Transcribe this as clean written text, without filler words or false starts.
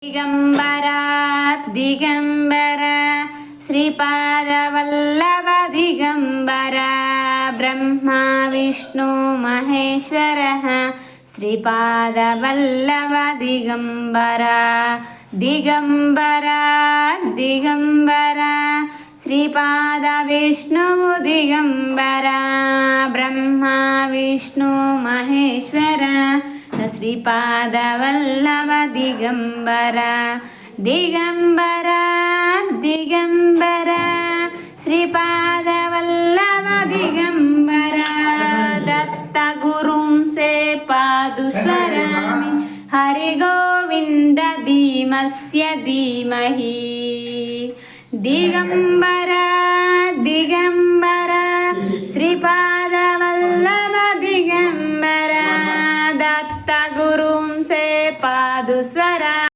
दिगंबरा दिगंबरा श्रीपादवल्लभ दिगंबरा ब्रह्मा विष्णु महेश्वरः श्रीपादवल्लभ दिगंबरा दिगंबरा दिगंबरा श्रीपाद विष्णु दिगंबरा ब्रह्मा विष्णु महेश्वर श्रीपादवल्लभ दिगंबरा दिगंबरा दिगंबरा श्रीपादवल्लभ दिगंबरा दत्तगुरुं से पादुस्मरामि हरिगोविन्द धीमस्य धीमहि दिगंबरा दिगंबरा श्रीपाद